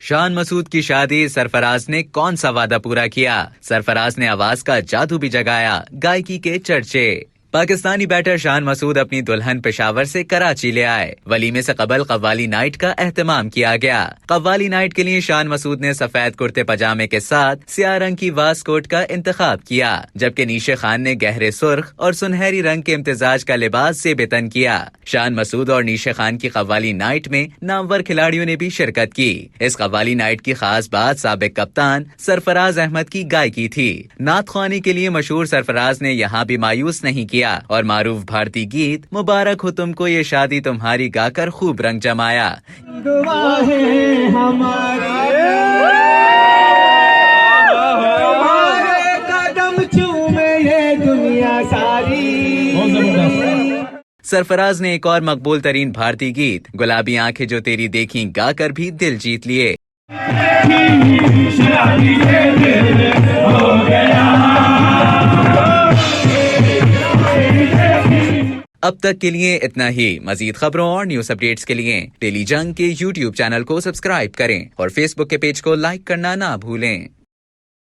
शान मसूद की शादी, सरफराज ने कौन सा वादा पूरा किया? सरफराज ने आवाज का जादू भी जगाया, गायकी के चर्चे। पाकिस्तानी बैटर शान मसूद अपनी दुल्हन पेशावर से कराची ले आए। वलीमे से कबल कव्वाली नाइट का एहतमाम किया गया। कव्वाली नाइट के लिए शान मसूद ने सफेद कुर्ते पजामे के साथ स्याह रंग की वास कोट का इंतखाब किया, जबकि नीशे खान ने गहरे सुर्ख और सुनहरी रंग के इम्तिजाज का लिबास से बेतन किया। शान मसूद और नीशे खान की कव्वाली नाइट में नामवर खिलाड़ियों ने भी शिरकत की। इस कव्वाली नाइट की खास बात साबिक कप्तान सरफराज अहमद की गायकी थी। नात ख्वानी के लिए मशहूर सरफराज ने यहाँ भी मायूस नहीं किया और मारूफ भारतीय गीत मुबारक हो तुमको ये शादी तुम्हारी गाकर खूब रंग जमाया। सरफराज ने एक और मकबूल तरीन भारतीय गीत गुलाबी आंखें जो तेरी देखी गाकर भी दिल जीत लिए। अब तक के लिए इतना ही। मजीद खबरों और न्यूज अपडेट्स के लिए टेलीजंग के YouTube चैनल को सब्सक्राइब करें और Facebook के पेज को लाइक करना ना भूलें।